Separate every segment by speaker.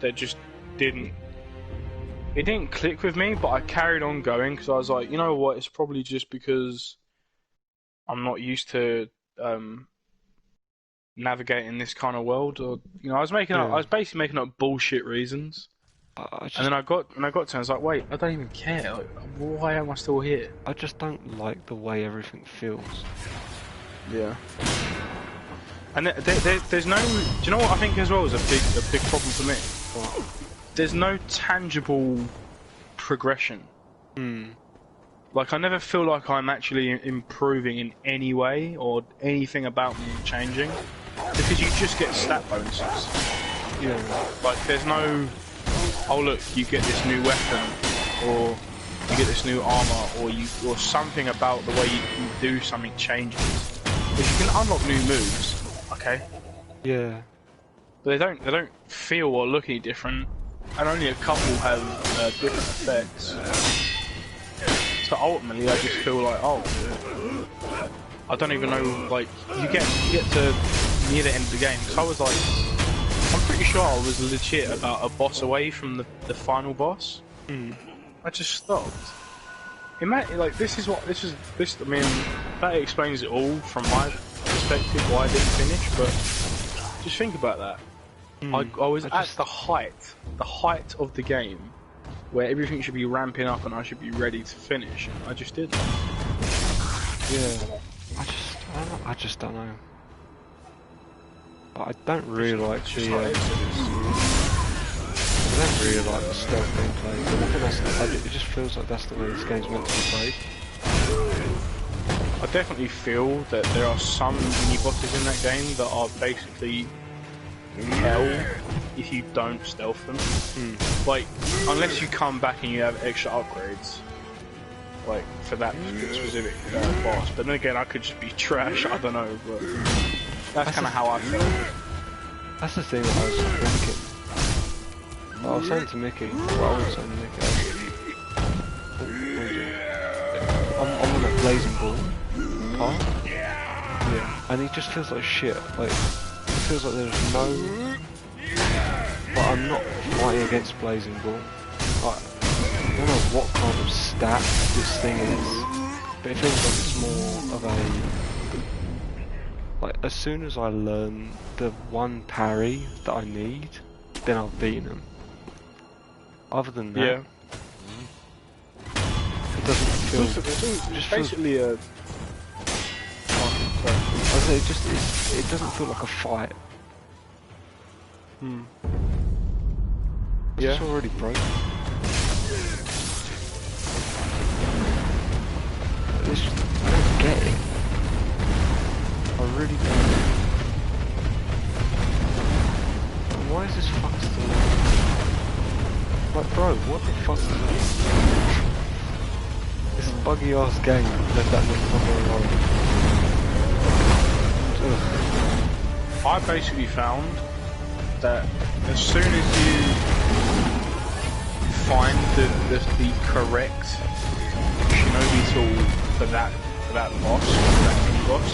Speaker 1: that just didn't. It didn't click with me, but I carried on going because I was like, you know what? It's probably just because I'm not used to navigating this kind of world, or I was basically making up bullshit reasons. And then I got to it, I was like, wait, I don't even care. Like, why am I still here?
Speaker 2: I just don't like the way everything feels.
Speaker 1: Yeah. And there's no. Do you know what I think as well is a big problem for me?
Speaker 2: What?
Speaker 1: There's no tangible progression. Like I never feel like I'm actually improving in any way or anything about me changing, because you just get stat bonuses.
Speaker 2: Yeah.
Speaker 1: Like there's no. Oh look, you get this new weapon, or you get this new armor, or something about the way you do something changes. Because you can unlock new moves, okay?
Speaker 2: Yeah.
Speaker 1: But they don't feel or look any different, and only a couple have different effects. So ultimately, I just feel like, oh, I don't even know. Like you get to near the end of the game, so I was like. I'm pretty sure I was legit about a boss away from the final boss. I just stopped. Like this. I mean, that explains it all from my perspective why I didn't finish. But just think about that. I was at the height of the game, where everything should be ramping up and I should be ready to finish, and I just didn't.
Speaker 2: Yeah. I just don't know. I don't really like the. I don't really like the stealth gameplay. I think it just feels like that's the way this game's meant to be played.
Speaker 1: I definitely feel that there are some mini bosses in that game that are basically hell if you don't stealth them. Like unless you come back and you have extra upgrades, like for that specific boss. But then again, I could just be trash. I don't know, but. That's kind of how I feel.
Speaker 2: That's the thing that I was thinking. I was saying to Mickey, I'm on that blazing ball part. Yeah. And he just feels like shit. Like, it feels like there's no... But I'm not fighting against blazing ball. Like, I don't know what kind of stat this thing is, but it feels like it's more of a... Like, as soon as I learn the one parry that I need, then I've beaten him. Other than that, it doesn't feel...
Speaker 1: It's just basically a...
Speaker 2: I say it doesn't feel like a fight.
Speaker 1: Yeah.
Speaker 2: It's already broken. It's just, I don't get it. I really don't. Why is this fuck still on? Like, bro, what the fuck is this? This buggy ass game left that motherfucker alone.
Speaker 1: I basically found that as soon as you find the correct shinobi tool for that boss, that mini boss,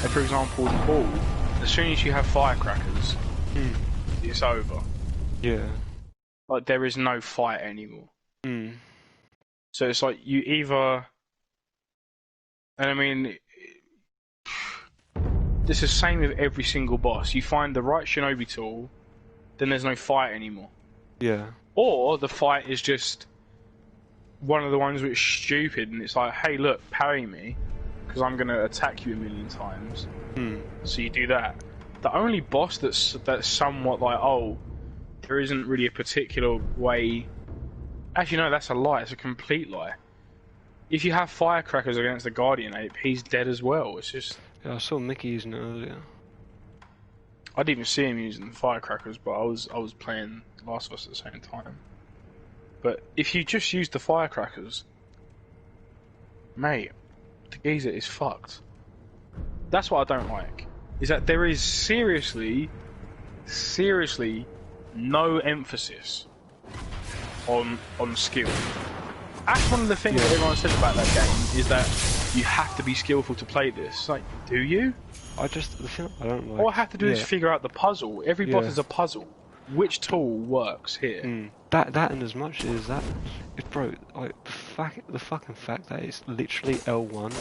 Speaker 1: like for example, the ball, as soon as you have firecrackers, it's over.
Speaker 2: Yeah.
Speaker 1: Like, there is no fight anymore. So it's like, you either... And I mean... This is the same with every single boss. You find the right shinobi tool, then there's no fight anymore.
Speaker 2: Yeah. Or
Speaker 1: the fight is just... one of the ones which is stupid, and it's like, hey look, parry me. Because I'm going to attack you a million times. So you do that. The only boss that's somewhat like, oh, there isn't really a particular way... Actually, no, that's a lie. It's a complete lie. If you have firecrackers against the Guardian Ape, he's dead as well. It's just...
Speaker 2: Yeah, I saw Mickey using it earlier.
Speaker 1: I didn't even see him using the firecrackers, but I was playing Last of Us at the same time. But if you just use the firecrackers, mate, the geezer is fucked. That's what I don't like. Is that there is seriously no emphasis on skill. That's one of the things that everyone says about that game, is that you have to be skillful to play this. Like, do you?
Speaker 2: the thing I don't like.
Speaker 1: All I have to do is
Speaker 2: yeah,
Speaker 1: figure out the puzzle. Every boss
Speaker 2: yeah.
Speaker 1: is a puzzle. Which tool works here?
Speaker 2: That and as much as that, bro, like the fucking fact that it's literally L1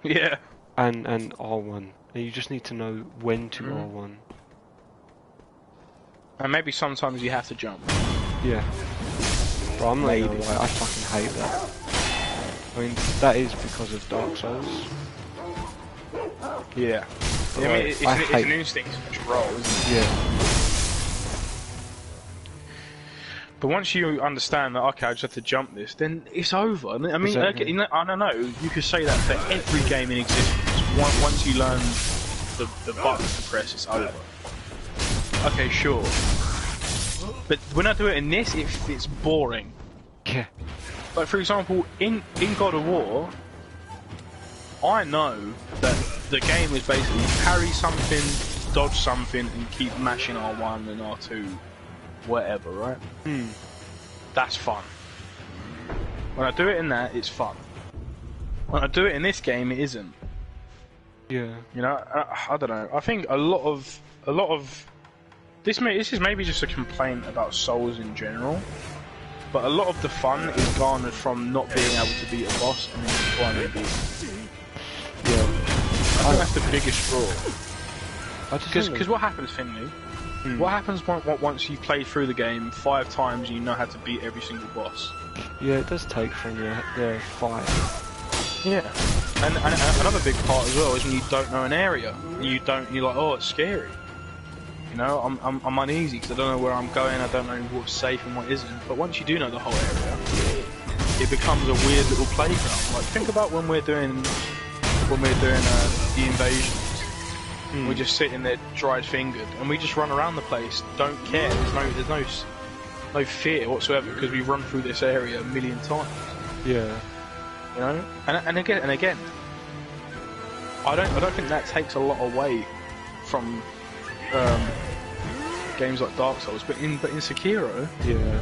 Speaker 1: Yeah.
Speaker 2: and R1, and you just need to know when to
Speaker 1: Mhm.
Speaker 2: R1.
Speaker 1: And maybe sometimes you have to jump.
Speaker 2: Yeah. Bro, I'm not
Speaker 1: Maybe.
Speaker 2: gonna lie, I fucking hate that. I mean, that is because of Dark Souls.
Speaker 1: Yeah. I mean,
Speaker 2: Right,
Speaker 1: it's
Speaker 2: I
Speaker 1: an instinct to control, isn't it?
Speaker 2: Yeah.
Speaker 1: But once you understand that, okay, I just have to jump this, then it's over. I mean,
Speaker 2: Exactly.
Speaker 1: okay, I don't know, you could say that for every game in existence. Once you learn the buttons to press, it's over. Okay, sure. But when I do it in this, it's boring.
Speaker 2: Yeah.
Speaker 1: Like, for example, in God of War, I know that the game is basically parry something, dodge something, and keep mashing R1 and R2, whatever, right? That's fun. When I do it in that, it's fun. When I do it in this game, it isn't.
Speaker 2: Yeah.
Speaker 1: You know, I don't know. I think a lot of this is maybe just a complaint about Souls in general, but a lot of the fun is garnered from not being able to beat a boss and then finally beat it.
Speaker 2: Yeah.
Speaker 1: I think that's the biggest draw. Because what happens, Finley? What happens once you've played through the game 5 times and you know how to beat every single boss?
Speaker 2: Yeah, it does take from the fight.
Speaker 1: Yeah. And another big part as well is when you don't know an area. You're like, oh, it's scary. You know, I'm uneasy because I don't know where I'm going, I don't know what's safe and what isn't. But once you do know the whole area, it becomes a weird little playground. Like, think about when we're doing the invasions. We're just sitting there dried fingered and we just run around the place, don't care. There's no fear whatsoever because we've run through this area a million times.
Speaker 2: Yeah.
Speaker 1: You know? And again, I don't think that takes a lot away from games like Dark Souls, but in Sekiro,
Speaker 2: Yeah.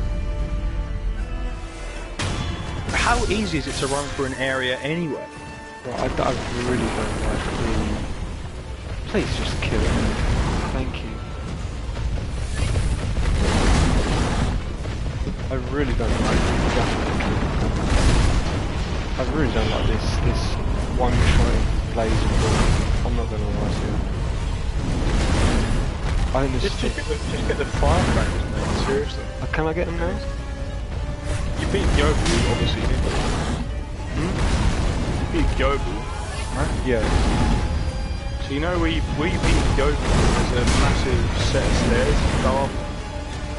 Speaker 1: how easy is it to run through an area anyway?
Speaker 2: Well, I really don't like the... Please just kill it. Thank you. I really don't like I really don't like this one-shot blazing ball. I'm not gonna lie to you. I think this
Speaker 1: Just get the firecrackers, mate, seriously.
Speaker 2: Can I get them now?
Speaker 1: You beat Yobu, obviously, didn't you? You beat Yobu, right?
Speaker 2: Yeah.
Speaker 1: So you know where you beat Yobu, there's a massive set of stairs to go up.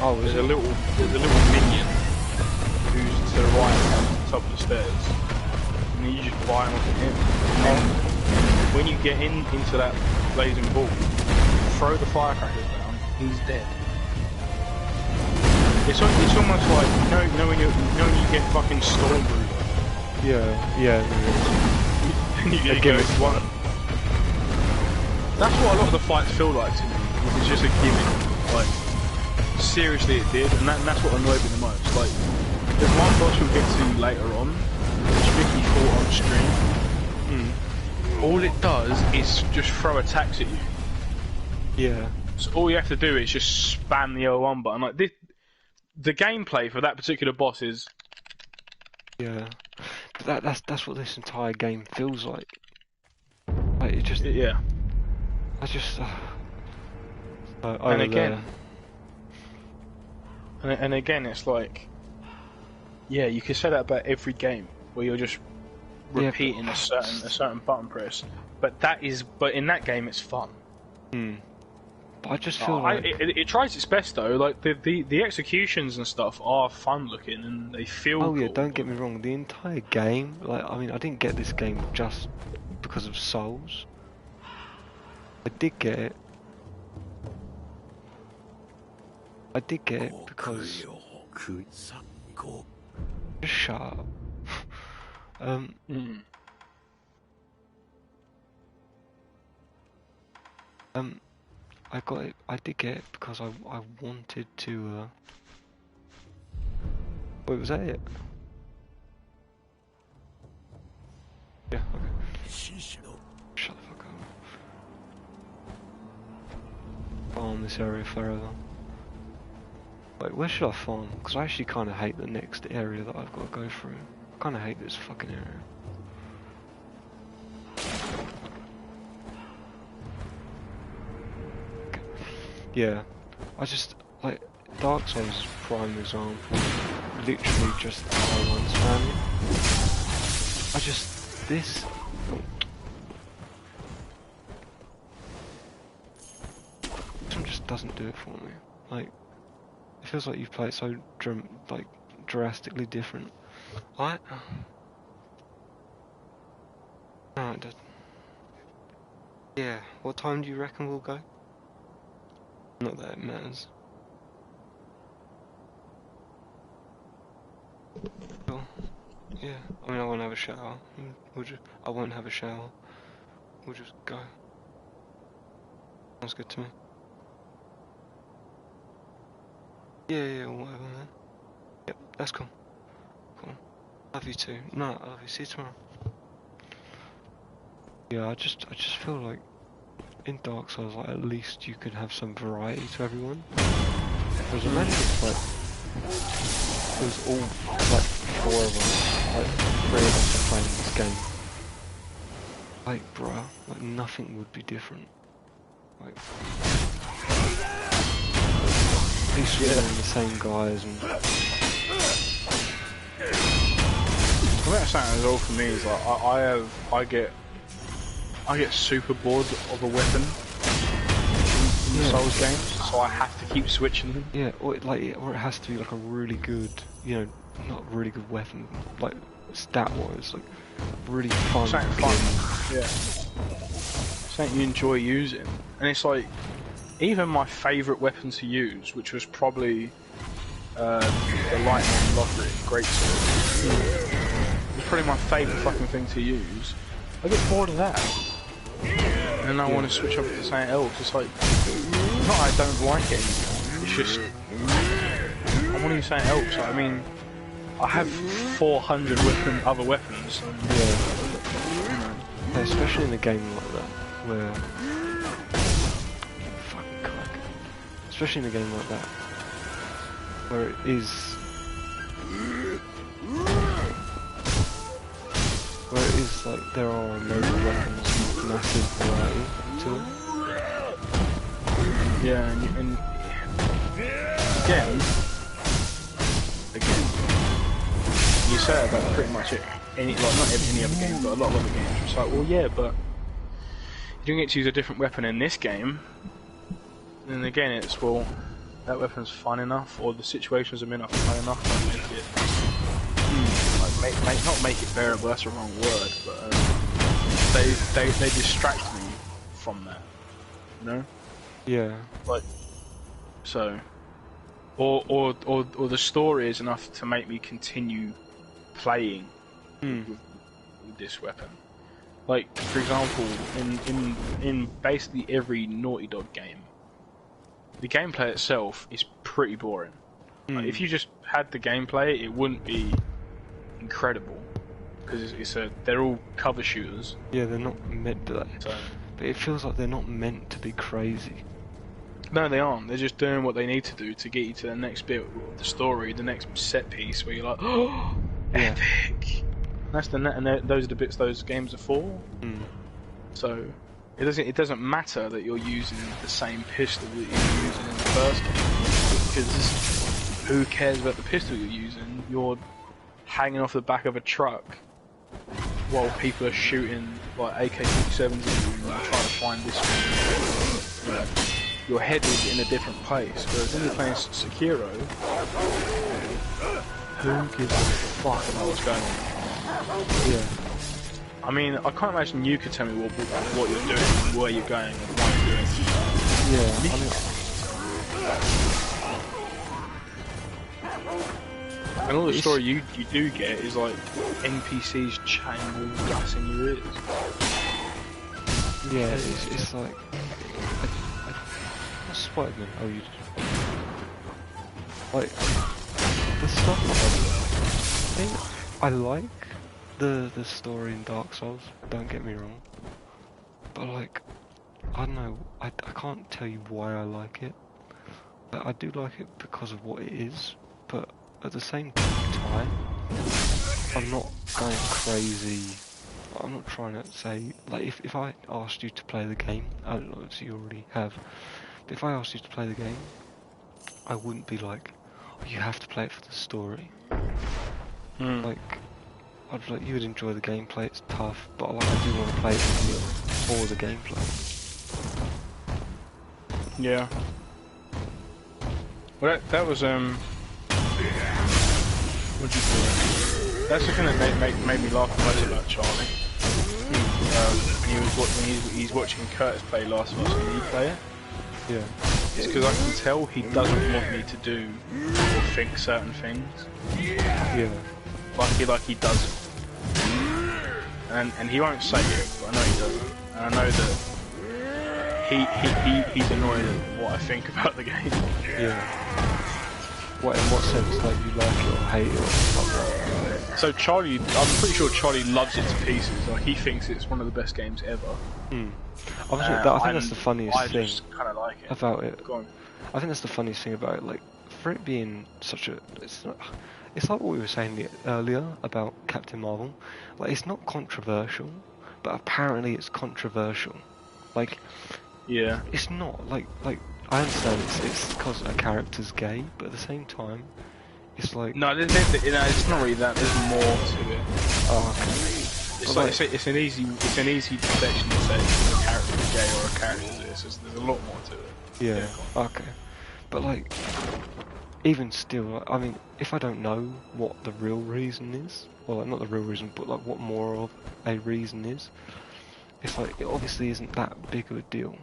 Speaker 2: Oh,
Speaker 1: There's a little minion who's to the right at the top of the stairs. And then you just buy him off of him. And then when you get into that blazing ball, throw the firecrackers down, he's dead. It's almost like, you know when you get fucking Stormbreaker.
Speaker 2: Yeah.
Speaker 1: And you go one. That's what a lot of the fights feel like to me. It's just a gimmick. Like, seriously it did, and that's what annoyed me the most. Like, there's one boss we'll get to later on, which Vicky fought on stream. All it does is just throw attacks at you.
Speaker 2: Yeah.
Speaker 1: So all you have to do is just spam the L1 button. Like, the gameplay for that particular boss is...
Speaker 2: Yeah. But that's what this entire game feels like. Like, it just...
Speaker 1: Yeah.
Speaker 2: I just...
Speaker 1: And again... And again, it's like... Yeah, you could say that about every game, where you're just repeating a certain button press. But in that game, it's fun.
Speaker 2: But I just feel like...
Speaker 1: It tries its best though. Like the executions and stuff are fun looking and they feel.
Speaker 2: Oh yeah,
Speaker 1: cool.
Speaker 2: don't get me wrong. The entire game, like, I mean, I didn't get this game just because of Souls. I did get it. Because... Just shut up. I did get it because I wanted to, Wait, was that it? Yeah, okay. Shut the fuck up. farm this area forever. Like, where should I farm? Because I actually kind of hate the next area that I've got to go through. I kind of hate this fucking area. Okay. Yeah, I just, like, Dark Souls is a prime example. Literally just R1 spamming. I just, this... This one just doesn't do it for me. Like, it feels like you've played so drastically different. No, it doesn't. Yeah, what time do you reckon we'll go? Not that it matters. Cool. Yeah, I mean I won't have a shower. I won't have a shower. We'll just go. Sounds good to me. Yeah, whatever, man. Yep, that's cool. Cool. Love you too. No, I love you. See you tomorrow. Yeah, I just feel like in Dark Souls, like, at least you could have some variety to everyone. Because imagine if, like, it was all, like, 4 of us, like, 3 of us are playing this game. Like, bruh, like, nothing would be different. Like, at least we're the same guys and...
Speaker 1: I think that's something as well for me is like I get super bored of a weapon in the Souls games, so I have to keep switching them.
Speaker 2: Yeah, or it has to be like a really good, you know, not really good weapon, like stat-wise, like really fun.
Speaker 1: Something fun, yeah. Something you enjoy using, and it's like even my favourite weapon to use, which was probably the lightning lottery greatsword. It's probably my favourite fucking thing to use. I get bored of that. And I want to switch up to something else. It's like, not I don't like it anymore. It's just, I want to use something else. I mean, I have 400 other weapons. And,
Speaker 2: yeah, especially in a game like that, where... Fucking crack. Especially in a game like that, where it is... Where it is like there are loads of weapons with massive variety to them.
Speaker 1: Yeah, and again, you say about pretty much any, like not any other game, but a lot of other games. It's like, well, yeah, but you don't get to use a different weapon in this game. And again, it's well, that weapon's fun enough, or the situations I'm in are fun enough to make it. Not make it bearable, that's the wrong word, but they distract me from that, you know?
Speaker 2: Yeah.
Speaker 1: Like, so, or the story is enough to make me continue playing with this weapon. Like, for example, in basically every Naughty Dog game, the gameplay itself is pretty boring. Like, if you just had the gameplay, it wouldn't be incredible, because they're all cover shooters.
Speaker 2: Yeah, they're not meant to that. So, but it feels like they're not meant to be crazy.
Speaker 1: No, they aren't. They're just doing what they need to do to get you to the next bit of the story, the next set piece where you're like, oh, epic. Those are the bits those games are for. So it doesn't matter that you're using the same pistol that you were using in the first game, because who cares about the pistol you're using? You're hanging off the back of a truck while people are shooting like AK-47s at you and you're trying to find this one. Your head is in a different place, whereas when you're playing Sekiro, who gives a fuck about what's going on?
Speaker 2: Yeah.
Speaker 1: I mean, I can't imagine you could tell me what you're doing, where you're going, and why you're doing it.
Speaker 2: Yeah, I mean...
Speaker 1: And all the story you do get is like NPCs chatting all gas in your ears.
Speaker 2: Yeah, it's like... What's Spider-Man? Oh, you... Like, the stuff I like the story in Dark Souls, don't get me wrong. But like, I don't know. I can't tell you why I like it. But I do like it because of what it is. But at the same time, I'm not going crazy. I'm not trying to say, like, if I asked you to play the game, obviously you already have, but if I asked you to play the game, I wouldn't be like, oh, you have to play it for the story. Like, I'd be like, you would enjoy the gameplay, it's tough, but like, I do want to play it for the gameplay.
Speaker 1: Yeah. Well, that was, what do you call it? That's the thing that made me laugh most about Charlie. When he's watching Curtis play Last of Us and he play it.
Speaker 2: Yeah.
Speaker 1: It's because I can tell he doesn't want me to do or think certain things.
Speaker 2: Yeah.
Speaker 1: Like he doesn't. And he won't say it, but I know he doesn't. And I know that he's annoyed at what I think about the game.
Speaker 2: Yeah. In what sense? Like, you like it or hate it or something like that?
Speaker 1: So Charlie, I'm pretty sure Charlie loves it to pieces. Like, he thinks it's one of the best games ever.
Speaker 2: Obviously, I think that's the funniest thing
Speaker 1: just kind of like it.
Speaker 2: about it.
Speaker 1: Go on.
Speaker 2: I think that's the funniest thing about it. Like, for it being such a, it's like what we were saying earlier about Captain Marvel. Like, it's not controversial, but apparently it's controversial. Like,
Speaker 1: yeah,
Speaker 2: it's not like I understand it's because a character's gay, but at the same time, it's like
Speaker 1: no, it's not really that. There's more to it.
Speaker 2: Oh, okay.
Speaker 1: It's like it's an easy deflection to say a character's gay or a character's this. There's a lot more to it.
Speaker 2: Yeah. Okay. But like, even still, I mean, if I don't know what the real reason is, well, like, not the real reason, but like what more of a reason is, it's like it obviously isn't that big of a deal.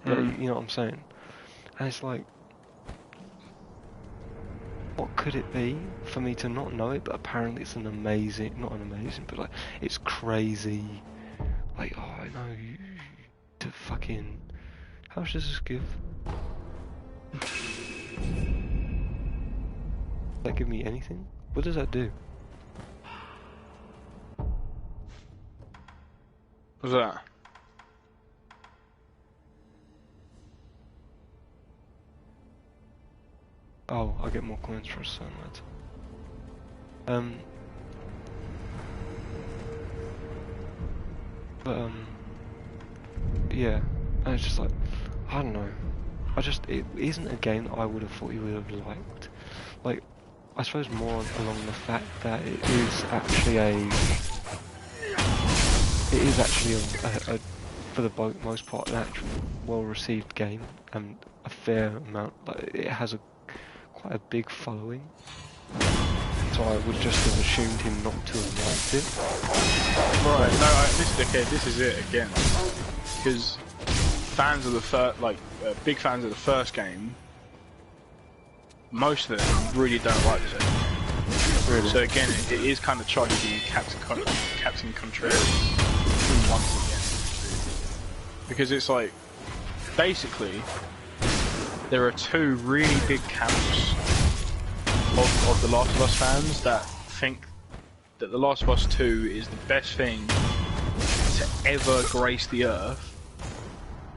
Speaker 2: Like, you know what I'm saying? And it's like, what could it be for me to not know it? But apparently it's an amazing, not an amazing, but like it's crazy. Like, oh, I know you to fucking. How much does this give? Does that give me anything? What does that do?
Speaker 1: What's that?
Speaker 2: Oh, I get more coins for a certain amount. Yeah, and it's just like, I don't know. It isn't a game that I would have thought you would have liked. Like, I suppose more along the fact that it is actually a for the most part, an actual well-received game, and a fair amount. Like, it has quite a big following. So I would just have assumed him not to have liked it.
Speaker 1: Right. No, this is it again. Because fans of the big fans of the first game, most of them really don't like the second game. Really? So again, it is kind of Charlie being Captain Contrarian once again. Because it's like, basically, there are two really big camps of The Last of Us fans that think that The Last of Us 2 is the best thing to ever grace the earth,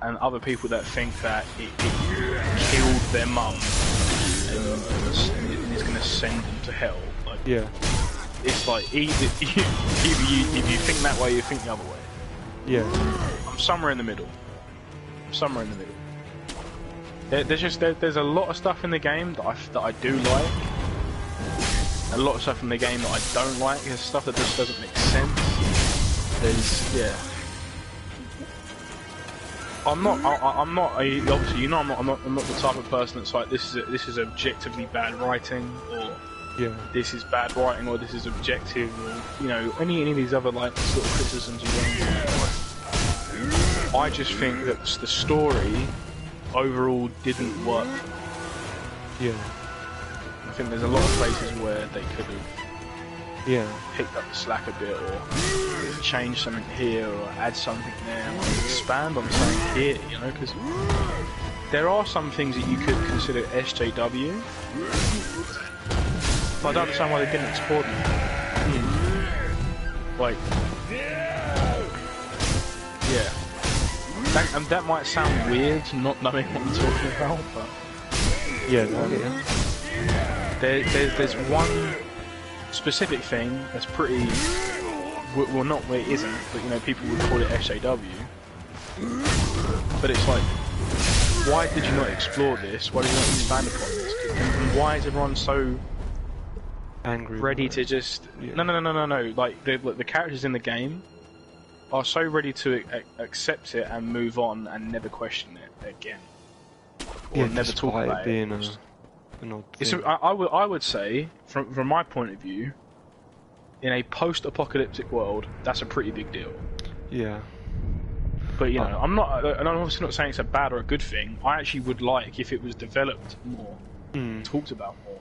Speaker 1: and other people that think that it killed their mum and is going to send them to hell. Like,
Speaker 2: yeah. It's
Speaker 1: like, either if you think that way, you think the other way.
Speaker 2: Yeah.
Speaker 1: I'm somewhere in the middle. There's a lot of stuff in the game that I do like. A lot of stuff in the game that I don't like. There's stuff that just doesn't make sense. I'm not obviously, you know, I'm not the type of person that's like, this is objectively bad writing, or this is bad writing, or this is objective, or, you know, any of these other like sort of criticisms of games. I just think that the story overall didn't work.
Speaker 2: Yeah.
Speaker 1: I think there's a lot of places where they could have picked up the slack a bit, or change something here, or add something there, or expand on something here, you know, because there are some things that you could consider SJW, but I don't understand why they didn't explore them. Like, yeah. that might sound weird, not knowing what I'm talking about, but
Speaker 2: Yeah, no, yeah.
Speaker 1: there's one specific thing that's pretty, well, not where it isn't, but you know, people would call it SAW. But it's like, why did you not explore this? Why did you not expand upon this? And why is everyone so
Speaker 2: Angry.
Speaker 1: ready to just...
Speaker 2: Yeah.
Speaker 1: No. Like, the characters in the game are so ready to accept it and move on and never question it again. Or
Speaker 2: Yeah,
Speaker 1: never talk about
Speaker 2: it being
Speaker 1: it.
Speaker 2: an odd
Speaker 1: It's
Speaker 2: thing.
Speaker 1: I would say, from my point of view, in a post-apocalyptic world, that's a pretty big deal.
Speaker 2: Yeah.
Speaker 1: But you know, I'm obviously not saying it's a bad or a good thing. I actually would like if it was developed more, talked about more.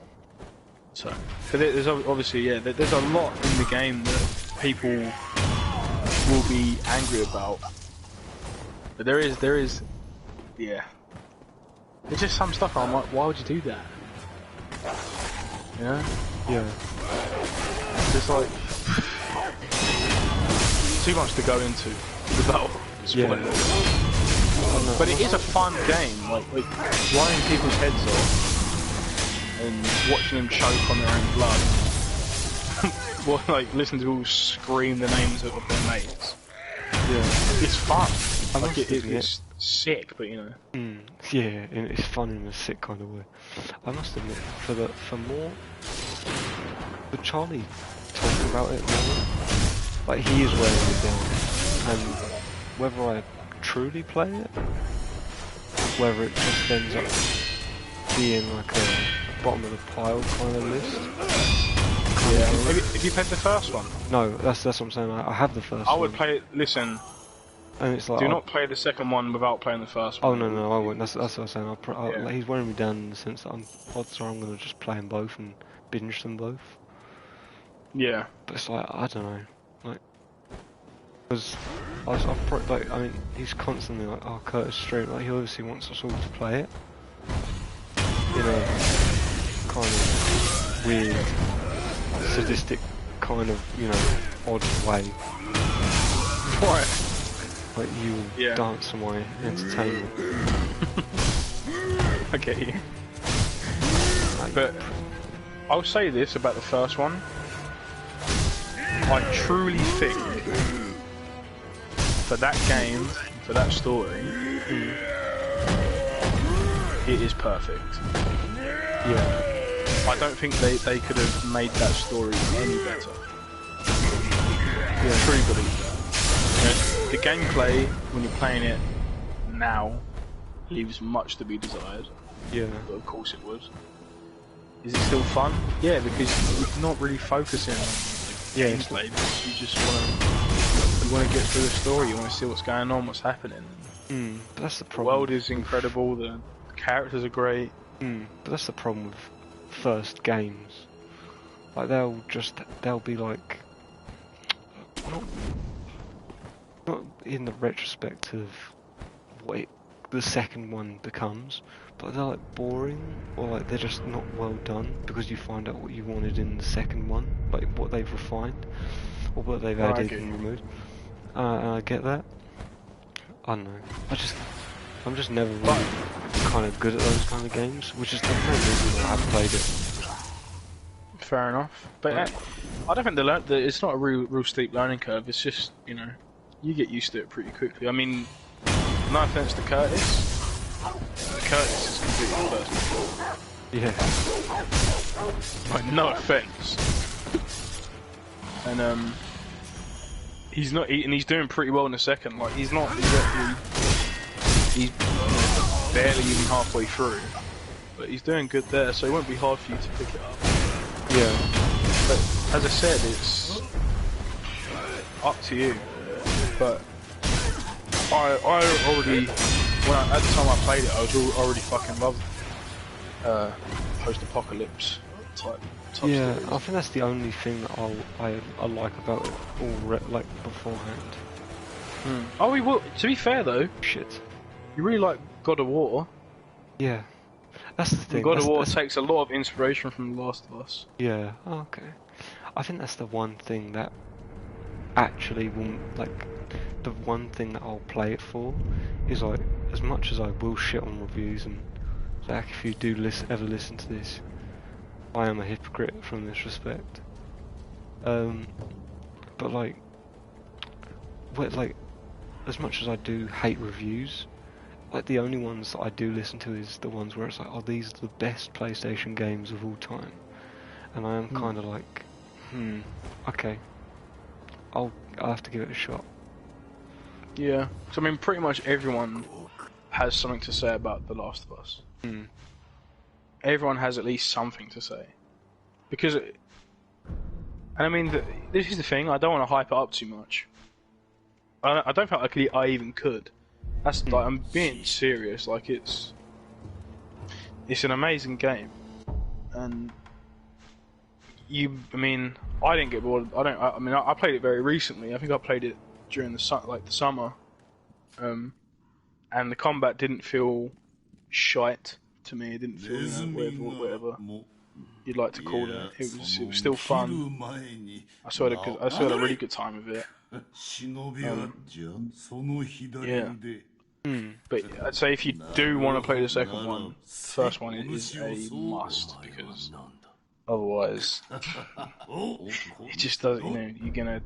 Speaker 1: So, but there's obviously, yeah, there's a lot in the game that people will be angry about. But there is, yeah. There's just some stuff I'm like, why would you do that? Yeah.
Speaker 2: Yeah.
Speaker 1: Just like too much to go into without spoilers.
Speaker 2: Yeah.
Speaker 1: But it is a fun game, like blowing people's heads off and watching them choke on their own blood. Well, like listen to people scream the names of their mates.
Speaker 2: Yeah.
Speaker 1: It's fun. Like it's sick, but you know.
Speaker 2: Yeah, and it's fun in a sick kind of way. I must admit, for Charlie talking about it more, like he is wearing it down, and whether I truly play it, whether it just ends up being like a bottom of the pile kind of list.
Speaker 1: Yeah. Have you played the first one?
Speaker 2: No, that's what I'm saying. I have the first one.
Speaker 1: I would play it. Listen.
Speaker 2: And it's like,
Speaker 1: do not play the second one without playing the first one.
Speaker 2: Oh no, I won't. That's what I'm saying.
Speaker 1: Yeah.
Speaker 2: Like, he's wearing me down in the sense that odds are I'm gonna just play them both and binge them both.
Speaker 1: Yeah.
Speaker 2: But it's like I don't know, like because I mean he's constantly like, oh Curtis stream, like he obviously wants us all to play it in a kind of weird, sadistic kind of odd way.
Speaker 1: Right.
Speaker 2: Like you dance for my entertainment.
Speaker 1: I get you. But I'll say this about the first one. I truly think for that game, for that story, it is perfect. Yeah. I don't think they could have made that story any better. Yeah, I truly believe that. The gameplay, when you're playing it now, leaves much to be desired.
Speaker 2: Yeah.
Speaker 1: But of course it would. Is it still fun? Yeah, because you're not really focusing on gameplay. Because you just want to get through the story. You want to see what's going on, what's happening.
Speaker 2: But that's the problem.
Speaker 1: The world is incredible. The characters are great.
Speaker 2: But that's the problem with first games. Like they'll be like not in the retrospect of what the second one becomes, but they're like boring, or like they're just not well done because you find out what you wanted in the second one, like what they've refined or what they've added and removed. And I get that. I don't know. I'm just never really kind of good at those kind of games, which is the main reason I haven't played it.
Speaker 1: Fair enough, but I don't think it's not a real steep learning curve. It's just you get used to it pretty quickly. I mean, no offense to Curtis, Curtis is completely first.
Speaker 2: Yeah.
Speaker 1: Like, no offense. And he's not, and he's doing pretty well in the second. Like he's barely even halfway through, but he's doing good there. So it won't be hard for you to pick it up.
Speaker 2: Yeah.
Speaker 1: But as I said, it's up to you. But I already, at the time I played it, I was already fucking loving post-apocalypse type
Speaker 2: yeah,
Speaker 1: stories.
Speaker 2: I think that's the only thing that I like about it like beforehand.
Speaker 1: Oh, to be fair though,
Speaker 2: Shit.
Speaker 1: you really like God of War.
Speaker 2: Yeah. That's the thing.
Speaker 1: God of War takes a lot of inspiration from The Last of Us.
Speaker 2: Yeah. Oh, okay. I think that's the one thing that actually will, like, the one thing that I'll play it for is, like, as much as I will shit on reviews, and Zach, if you do ever listen to this, I am a hypocrite from this respect. But like, as much as I do hate reviews, like the only ones that I do listen to is the ones where it's like, oh, these are the best PlayStation games of all time, and I am kind of like, okay, I'll have to give it a shot.
Speaker 1: Yeah, so I mean, pretty much everyone has something to say about The Last of Us. Everyone has at least something to say, because, and I mean, this is the thing. I don't want to hype it up too much. I don't think I even could. That's like, I'm being serious. Like, it's an amazing game, and I mean, I didn't get bored. I played it very recently. I think I played it during the summer, and the combat didn't feel shite to me. It didn't feel, whatever you'd like to call it. It was still fun. I still had a really good time with it. Yeah. But I'd say if you do want to play the second one, the first one is a must, because otherwise it just doesn't. You're gonna,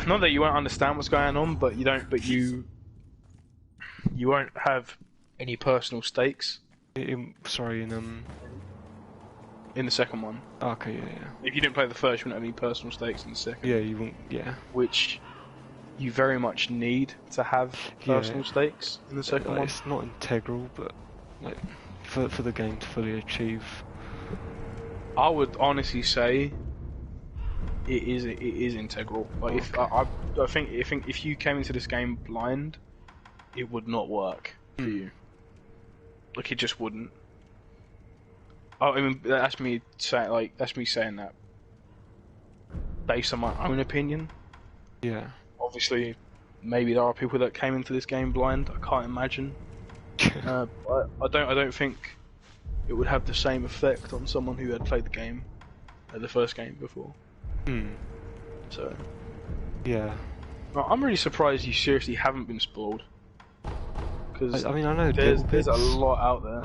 Speaker 1: not that you won't understand what's going on, but you won't have any personal stakes.
Speaker 2: Sorry,
Speaker 1: in the second one.
Speaker 2: Okay, yeah.
Speaker 1: If you didn't play the first, you wouldn't have any personal stakes in the second.
Speaker 2: Yeah, you won't. Yeah.
Speaker 1: Which you very much need to have personal stakes in the second one.
Speaker 2: It's not integral, but like for the game to fully achieve.
Speaker 1: I would honestly say it is integral. Like, I think if you came into this game blind, it would not work for you. Like, it just wouldn't. I mean, that's me saying that based on my own opinion.
Speaker 2: Yeah.
Speaker 1: Obviously, maybe there are people that came into this game blind. I can't imagine. I don't think it would have the same effect on someone who had played the game, the first game before. So.
Speaker 2: Yeah.
Speaker 1: I'm really surprised you seriously haven't been spoiled. Because
Speaker 2: I mean, I know
Speaker 1: there's a lot out there.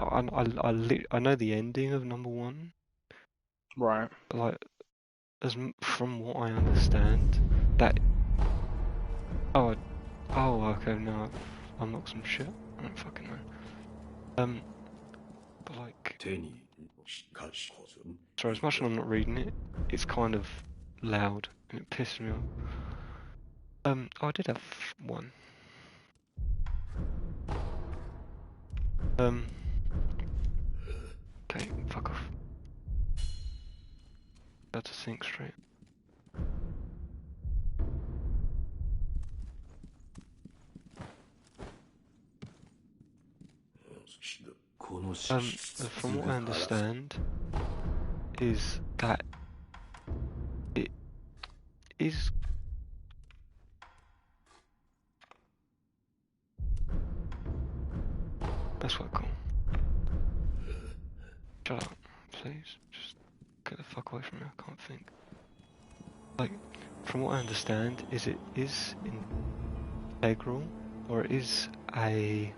Speaker 2: I know the ending of number 1.
Speaker 1: Right.
Speaker 2: Like, from what I understand, that. Oh, okay. No, I've unlocked some shit. I don't fucking know. But like, sorry, as much as I'm not reading it, it's kind of loud and it pisses me off. I did have one. Okay, fuck off. Got to think straight. From what I understand, is that it is. That's quite cool. Shut up, please. Just get the fuck away from me. I can't think. Like, from what I understand, is it is integral, or it is a.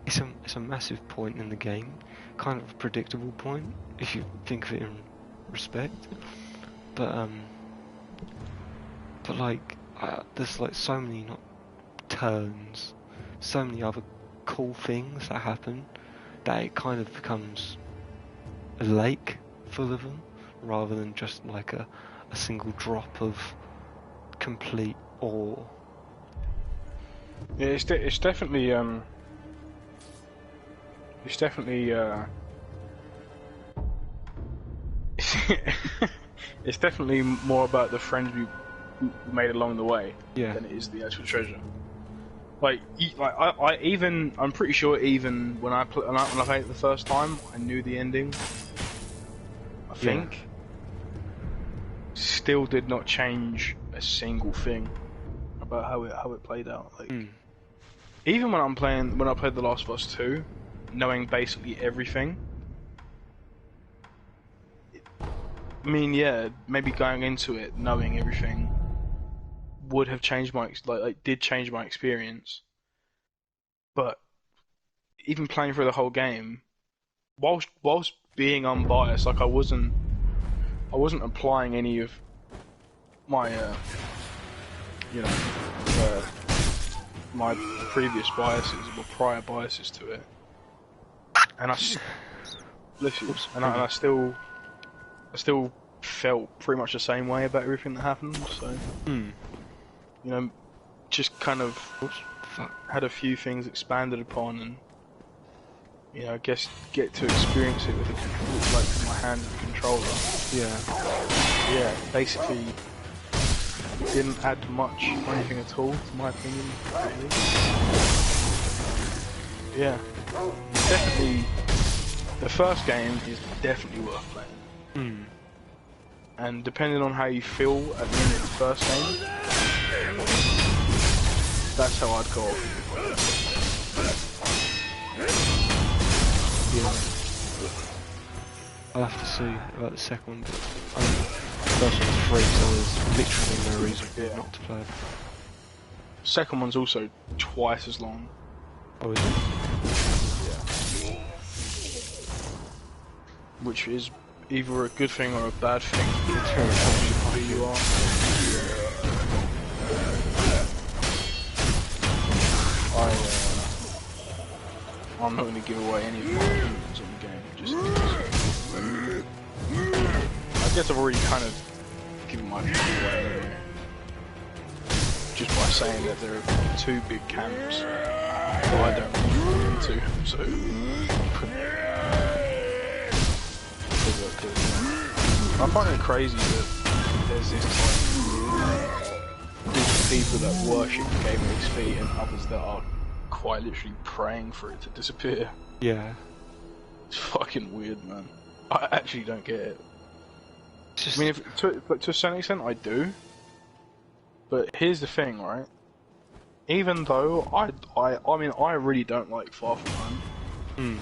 Speaker 2: It's a massive point in the game, kind of a predictable point if you think of it in respect. But like, there's like so many turns, so many other cool things that happen, that it kind of becomes a lake full of them, rather than just like a single drop of complete awe.
Speaker 1: Yeah, it's definitely it's definitely it's definitely more about the friends we made along the way than it is the actual treasure. Like I'm pretty sure even when I played it the first time, I knew the ending. I think still did not change a single thing about how it played out. Like even when I played The Last of Us 2, knowing basically everything, I mean, yeah, maybe going into it knowing everything would have changed like did change my experience. But even playing through the whole game, whilst being unbiased, like I wasn't applying any of my you know uh, my previous biases or prior biases to it, and I still felt pretty much the same way about everything that happened. So you know, just kind of
Speaker 2: Oops, fuck.
Speaker 1: had a few things expanded upon, and I guess get to experience it with like my hand and the controller. Yeah, basically didn't add much or anything at all, to my opinion. Really. Yeah, definitely. The first game is definitely worth playing. And depending on how you feel at the end of the first game, that's how I'd go.
Speaker 2: Yeah. I'll have to see about the second one, but the first one's free, so there's literally no reason not to play it.
Speaker 1: Second one's also twice as long.
Speaker 2: Oh, is it?
Speaker 1: Yeah. Which is either a good thing or a bad thing. Depending on who you are. I'm not going to give away any of my opinions on the game, just in case. I guess I've already kind of given my opinion away anyway. Just by saying that there are two big camps that I don't really get into, so... I find it crazy that there's this group of people that worship the game at its feet and others that are quite literally praying for it to disappear.
Speaker 2: Yeah.
Speaker 1: It's fucking weird, man. I actually don't get it.
Speaker 2: Just...
Speaker 1: I mean, to a certain extent I do. But here's the thing, right? Even though I really don't like Far From Home.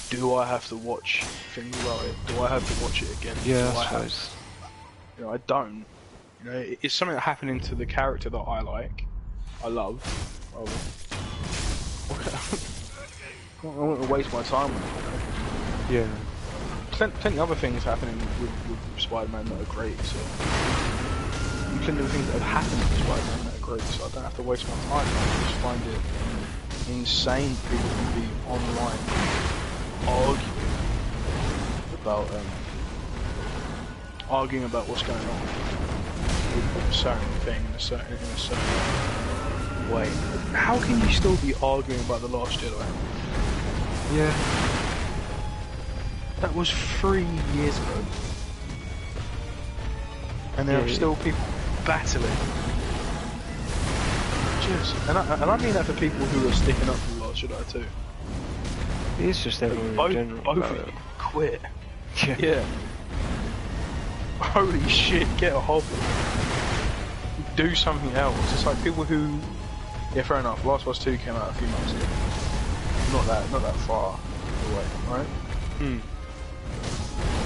Speaker 1: Do I have to watch things about it? Do I have to watch it again?
Speaker 2: Yeah, I suppose.
Speaker 1: I don't. It's something that happened to the character that I like. I love. I don't want to waste my time with it.
Speaker 2: Yeah.
Speaker 1: Plenty of other things happening with Spider-Man that are great, so... Plenty of things that have happened with Spider-Man that are great, so I don't have to waste my time. I just find it insane for people to be online arguing about what's going on with a certain thing in a certain way. How can you still be arguing about The Last Jedi?
Speaker 2: Yeah.
Speaker 1: That was 3 years ago. And there are still people battling. And I mean that for people who are sticking up for The Last Jedi too.
Speaker 2: It's just everyone in general.
Speaker 1: Both of you quit.
Speaker 2: Yeah.
Speaker 1: Holy shit, get a hobby. Do something else. It's like people who... Yeah, fair enough, Last of Us 2 came out a few months ago. Not that far away, right?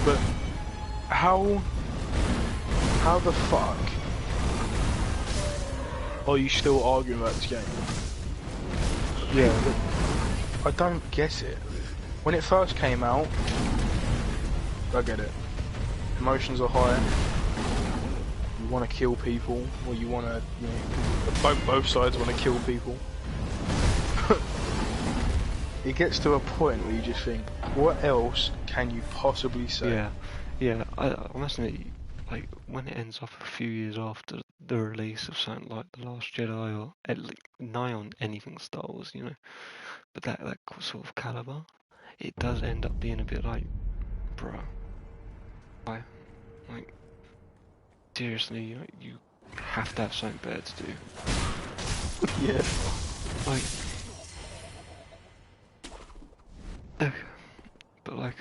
Speaker 1: But how the fuck are you still arguing about this game?
Speaker 2: Yeah.
Speaker 1: I don't get it. When it first came out, I get it. Emotions are high. You want to kill people, or you want to, both sides want to kill people. It gets to a point where you just think, what else can you possibly say?
Speaker 2: Yeah. I must admit, like, when it ends up a few years after the release of something like The Last Jedi, or at least nigh on anything Star Wars, but that sort of caliber, it does end up being a bit like, bro, why? Like, seriously, you have to have something better to do.
Speaker 1: Yeah.
Speaker 2: Like, but like,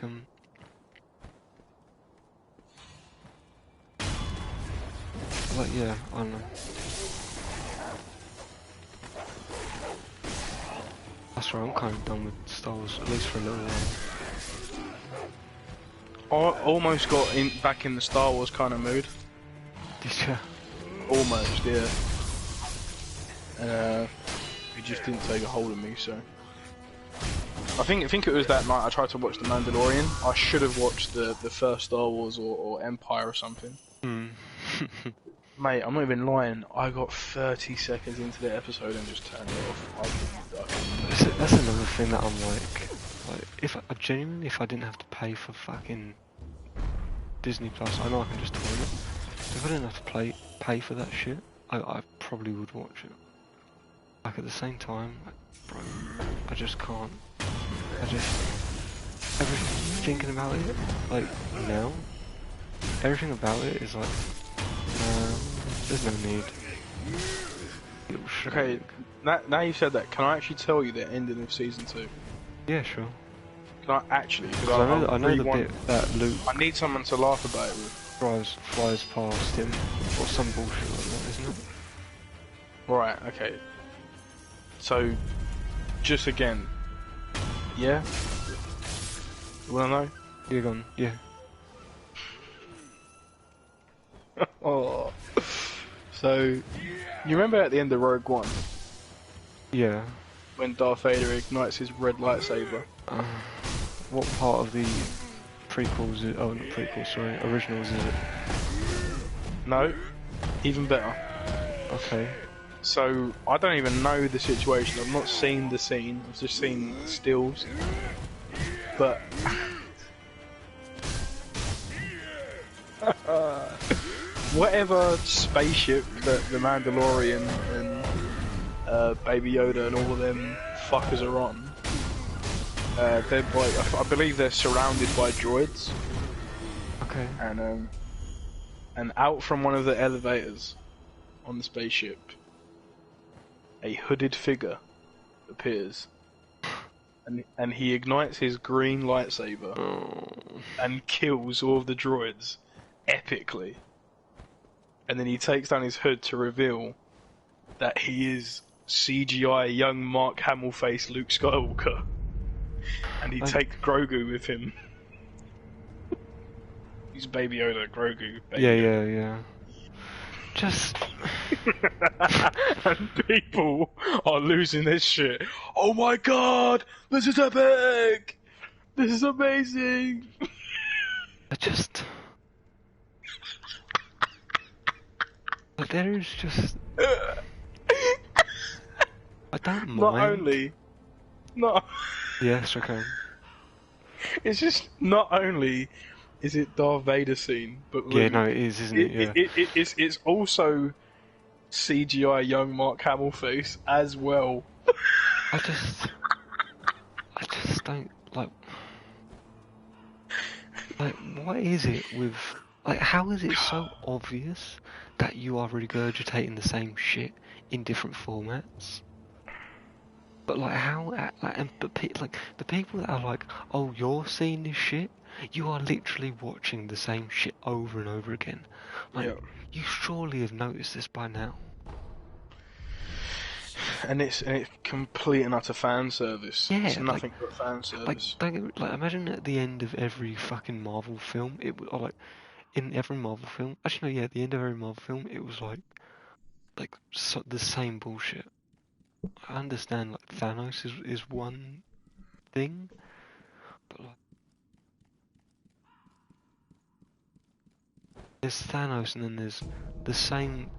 Speaker 2: yeah, I don't know. That's right, I'm kind of done with Star Wars, at least for a little while.
Speaker 1: I almost got back in the Star Wars kind of mood.
Speaker 2: Did you?
Speaker 1: Almost, yeah. It just didn't take a hold of me, so. I think it was that night I tried to watch The Mandalorian. I should have watched the first Star Wars or Empire or something. Mate, I'm not even lying. I got 30 seconds into the episode and just turned it off.
Speaker 2: That's another thing that I'm like, if I genuinely, if I didn't have to pay for fucking Disney Plus, I know I can just toy it. If I didn't have to pay for that shit, I probably would watch it. Like at the same time, like, bro, I just can't. Thinking about it, like now, everything about it is like, there's no need.
Speaker 1: Okay, now you've said that, can I actually tell you the ending of season 2?
Speaker 2: Yeah, sure.
Speaker 1: Can I actually? Because
Speaker 2: I know the bit that Luke.
Speaker 1: I need someone to laugh about it with.
Speaker 2: Flies past him, or some bullshit like that, isn't it?
Speaker 1: Right. Okay. So, just again, yeah. You wanna know?
Speaker 2: You're gone. Yeah.
Speaker 1: Oh. So, you remember at the end of Rogue One?
Speaker 2: Yeah.
Speaker 1: When Darth Vader ignites his red lightsaber?
Speaker 2: What part of the prequels is, oh not prequels, sorry, originals is it?
Speaker 1: No, even better.
Speaker 2: Okay.
Speaker 1: So, I don't even know the situation, I've not seen the scene, I've just seen stills. But... whatever spaceship that the Mandalorian and Baby Yoda and all of them fuckers are on, they're like, I believe they're surrounded by droids.
Speaker 2: Okay.
Speaker 1: And out from one of the elevators on the spaceship, a hooded figure appears. And he ignites his green lightsaber and kills all of the droids epically. And then he takes down his hood to reveal that he is CGI young Mark Hamill face Luke Skywalker. And he takes Grogu with him. He's Baby Yoda, Grogu. Baby Yoda.
Speaker 2: Yeah. Just...
Speaker 1: and people are losing their shit. Oh my god! This is epic! This is amazing!
Speaker 2: Like, there is just... I don't mind.
Speaker 1: Not only...
Speaker 2: Yes, okay.
Speaker 1: It's just, not only is it Darth Vader scene, but Luke,
Speaker 2: yeah, no, it is, isn't it? Yeah.
Speaker 1: It's also CGI young Mark Hamill face as well.
Speaker 2: I just don't, like, what is it with, like, how is it so obvious that you are regurgitating the same shit in different formats? But like how, like the people that are like, oh, you're seeing this shit, you are literally watching the same shit over and over again. Like,
Speaker 1: yeah.
Speaker 2: You surely have noticed this by now.
Speaker 1: And it's complete and utter fan service.
Speaker 2: Yeah,
Speaker 1: it's nothing but fan service.
Speaker 2: Like imagine at the end of every fucking Marvel film, it was like in every Marvel film. Actually, no, yeah, at the end of every Marvel film, it was like the same bullshit. I understand like Thanos is one thing, but like there's Thanos and then there's the same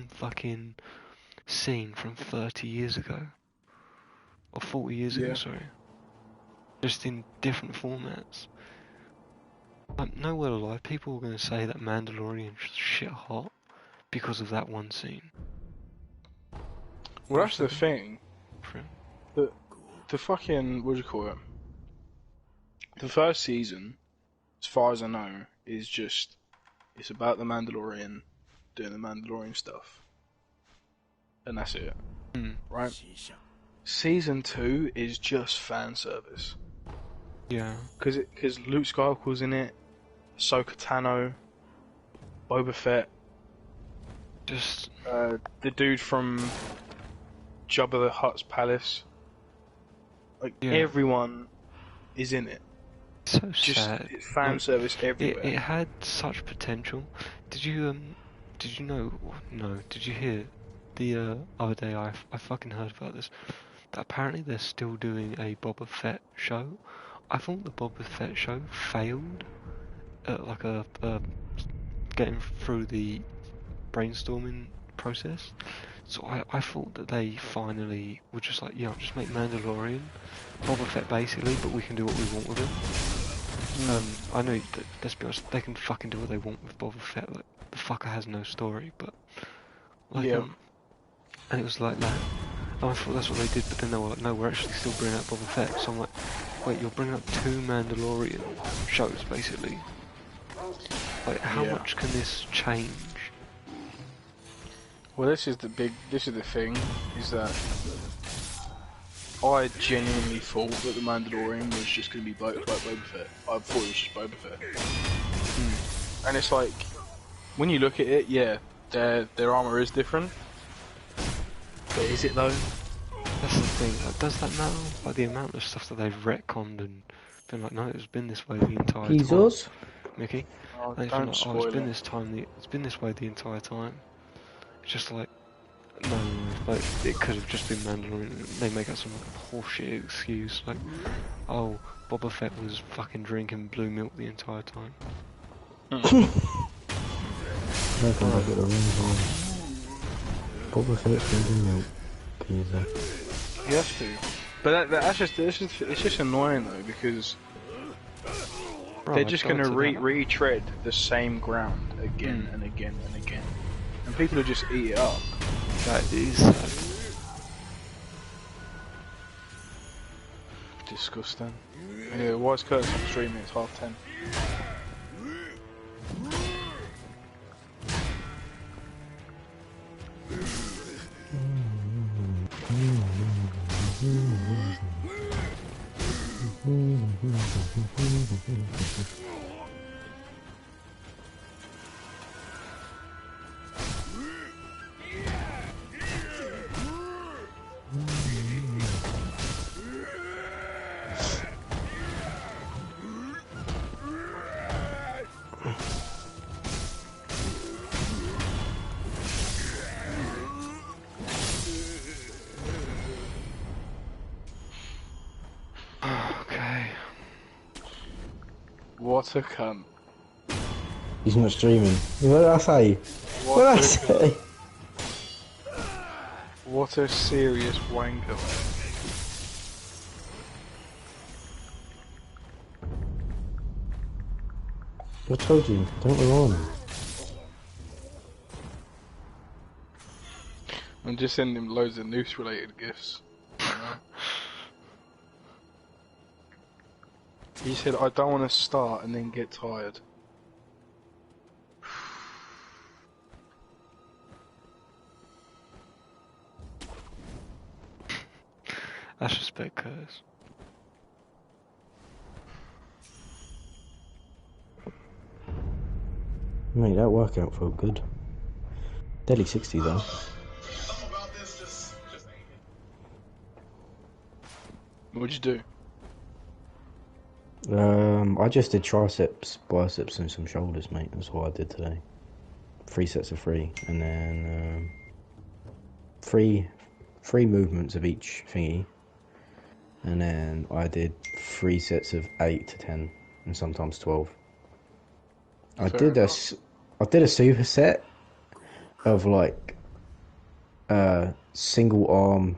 Speaker 2: fucking scene from 30 years ago or 40 years ago, sorry. Just in different formats. Like, nowhere to lie, people are going to say that Mandalorian's shit hot because of that one scene.
Speaker 1: Well, that's the thing. The fucking, what do you call it? The first season, as far as I know, is just, it's about the Mandalorian doing the Mandalorian stuff. And that's it. Right? Season 2 is just fan service.
Speaker 2: Yeah.
Speaker 1: Because Luke Skywalker's in it, Ahsoka Tano, Boba Fett,
Speaker 2: just
Speaker 1: the dude from Jabba the Hutt's palace. Like, everyone is in it.
Speaker 2: So
Speaker 1: Just
Speaker 2: sad.
Speaker 1: fan
Speaker 2: Like,
Speaker 1: service everywhere.
Speaker 2: it had such potential. Did you know? No. Did you hear the other day? I fucking heard about this. That apparently they're still doing a Boba Fett show. I thought the Boba Fett show failed at like a getting through the brainstorming process. So I thought that they finally were just like, yeah, just make Mandalorian Boba Fett basically, but we can do what we want with him. I know that, let's be honest, they can fucking do what they want with Boba Fett. Like, the fucker has no story, but like
Speaker 1: Yeah.
Speaker 2: and it was like that. And I thought that's what they did, but then they were like, no, we're actually still bringing out Boba Fett. So I'm like, wait, you're bringing up 2 Mandalorian shows basically. Like, how much can this change?
Speaker 1: Well, this is the thing, is that I genuinely thought that the Mandalorian was just going to be Boba Fett. I thought it was just Boba Fett. And it's like, when you look at it, yeah, their armor is different. But is it though?
Speaker 2: That's the thing. Like, does that matter? Like, the amount of stuff that they've retconned and been like, no, it's been this way the entire time. Mickey?
Speaker 1: Oh,
Speaker 2: And
Speaker 1: don't
Speaker 2: like,
Speaker 1: spoil
Speaker 2: it's been
Speaker 1: it.
Speaker 2: it's been this way the entire time. It's just like, no, like, it could have just been Mandalorian. They make up some like, horseshit excuse, like, oh, Boba Fett was fucking drinking blue milk the entire time.
Speaker 3: I reckon I get the rings on. Boba Fett's drinking milk. Geezer.
Speaker 1: You have to. But that's just it's just annoying though, because
Speaker 2: Bro,
Speaker 1: they're
Speaker 2: I
Speaker 1: just
Speaker 2: died
Speaker 1: going to
Speaker 2: to that.
Speaker 1: retread the same ground again and again and again. And people will just eat it up.
Speaker 2: That is
Speaker 1: Disgusting. Anyway, why is Curtis on streaming? It's 10:30.
Speaker 2: okay.
Speaker 1: What a cunt.
Speaker 3: He's not streaming. What did I say? What did I say?
Speaker 1: What a serious wanker.
Speaker 3: I told you, don't rely on him.
Speaker 1: I'm just sending him loads of noose related gifts. He said, I don't want to start and then get tired.
Speaker 2: That's respect, Curtis.
Speaker 3: Mate, that workout felt good. Deadly 60 though.
Speaker 1: What'd you do?
Speaker 3: I just did triceps, biceps and some shoulders, mate. That's what I did today. 3 sets of 3, and then three movements of each thingy. And then I did 3 sets of 8 to 10, and sometimes 12. I did a superset of like single arm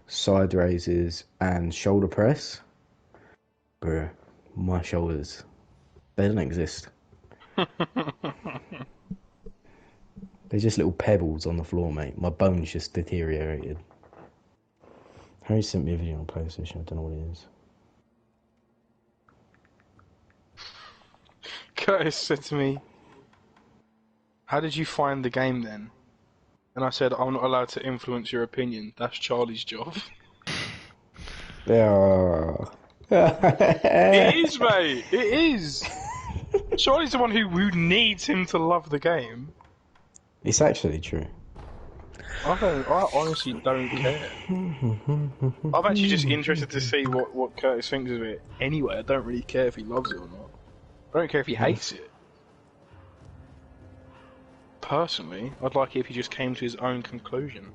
Speaker 3: side raises and shoulder press. Bruh, my shoulders, they don't exist. They're just little pebbles on the floor, mate. My bones just deteriorated. Harry sent me a video on PlayStation, I don't know what it is.
Speaker 1: Curtis said to me, how did you find the game then? And I said, I'm not allowed to influence your opinion. That's Charlie's job.
Speaker 3: Yeah.
Speaker 1: It is, mate. It is. Charlie's the one who needs him to love the game.
Speaker 3: It's actually true.
Speaker 1: I honestly don't care. I'm actually just interested to see what Curtis thinks of it. Anyway, I don't really care if he loves it or not. I don't care if he hates it. Personally, I'd like it if he just came to his own conclusion.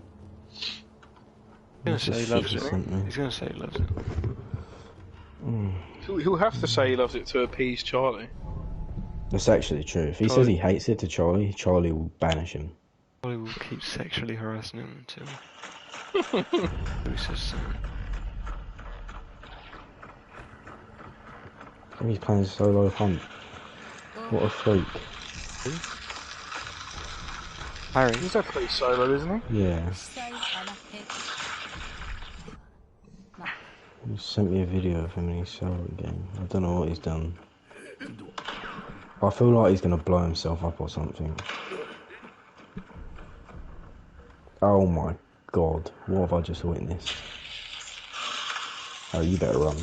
Speaker 2: He's gonna say he loves it. He's gonna say he loves it.
Speaker 1: He'll have to say he loves it to appease Charlie.
Speaker 3: That's actually true. If he says he hates it to Charlie, Charlie will banish him.
Speaker 2: Charlie will keep sexually harassing him until he says so.
Speaker 3: And he's playing solo hunt. What a freak.
Speaker 2: Harry?
Speaker 1: He's actually solo, isn't he?
Speaker 3: Yeah. He sent me a video of him in his solo game. I don't know what he's done. I feel like he's gonna blow himself up or something. Oh my god, what have I just witnessed? Oh, you better run.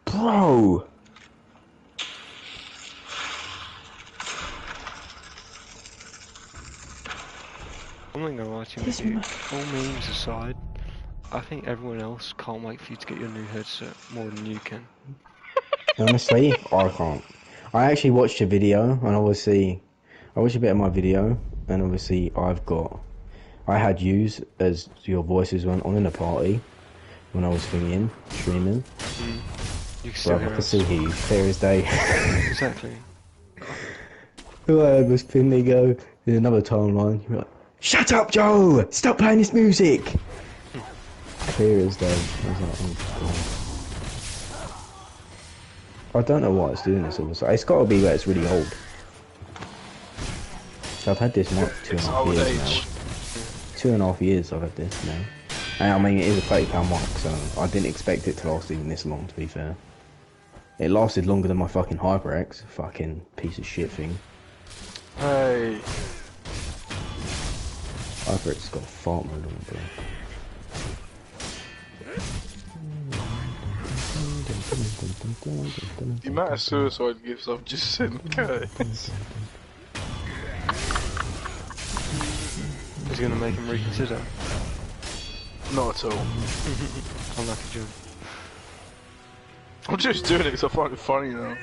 Speaker 3: Bro!
Speaker 2: I'm not gonna lie to you, Matthew. All memes aside, I think everyone else can't wait for you to get your new headset more than you can.
Speaker 3: Honestly, I can't. I actually watched a video, and obviously, I watched a bit of my video, and obviously, I had yous as your voices went on in a party when I was streaming.
Speaker 2: You can still
Speaker 3: Bro, I can still hear you, clear as day.
Speaker 2: Exactly.
Speaker 3: All I heard was Finley go in another timeline. You're like, "Shut up, Joe! Stop playing this music!" Clear as day. I was like, oh god. I don't know why it's doing this all of a sudden. It's got to be where it's really old. So I've had this mic 2.5 years now. 2.5 years I've had this now. And I mean, it is a £30 mic, so I didn't expect it to last even this long, to be fair. It lasted longer than my fucking HyperX, fucking piece of shit thing.
Speaker 1: Hey.
Speaker 3: HyperX's got fart mode on it, bro.
Speaker 1: The amount of suicide gifts I've just sent Curtis.
Speaker 2: Is he gonna make him reconsider?
Speaker 1: Not at all.
Speaker 2: I'm like a joke.
Speaker 1: I'm just doing it because I find it funny now.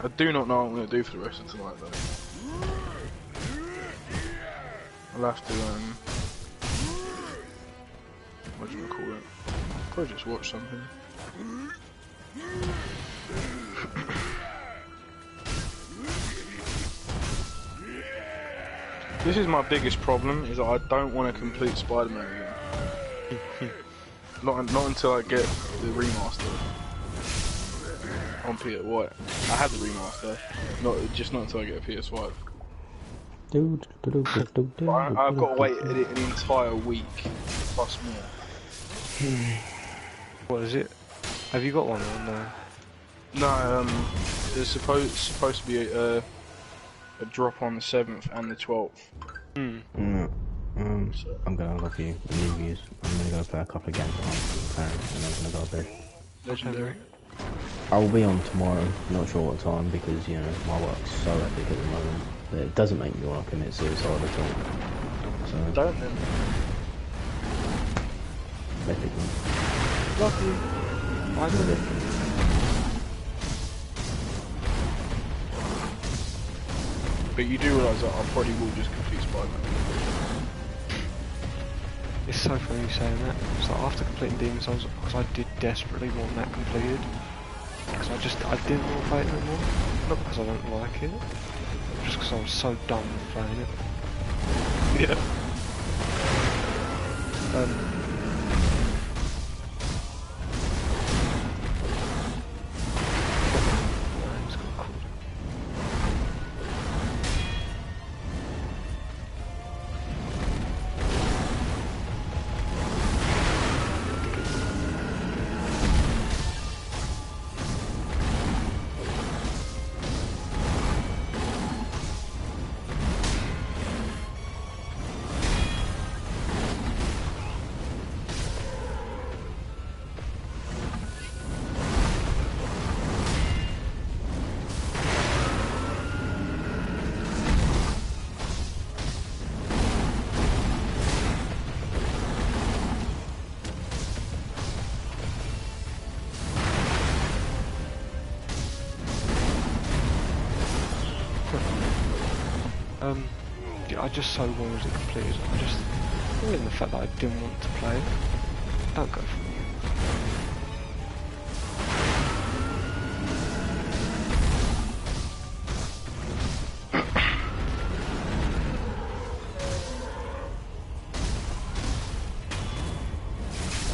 Speaker 1: I do not know what I'm going to do for the rest of tonight though. I'll have to, what do you call it? Probably just watch something. This is my biggest problem, is that I don't want to complete Spider-Man again. not until I get the remaster on PS. What? I had the remaster, not until I get a PS5. I've got to wait an entire week plus more.
Speaker 2: What is it? Have you got one or no?
Speaker 1: No, there's supposed to be a drop on the 7th and the 12th.
Speaker 3: I'm gonna love you and leave you. I'm gonna go play a couple of games and I'm gonna go to bed.
Speaker 1: Legendary.
Speaker 3: I will be on tomorrow, not sure what time, because, you know, my work's so epic at the moment that it doesn't make me want to commit suicide at all. So,
Speaker 1: Don't then.
Speaker 3: epic, man.
Speaker 1: Love you.
Speaker 3: I love it.
Speaker 1: But you do realise that I probably will just complete Spider-Man.
Speaker 2: It's so funny you saying that. It's like after completing Demon Souls, because I did desperately want that completed. Because I didn't want to play it anymore. Not because I don't like it, just because I was so done with playing it.
Speaker 1: Yeah.
Speaker 2: just so long as it completed. I just, other than the fact that I didn't want to play it, don't go for it.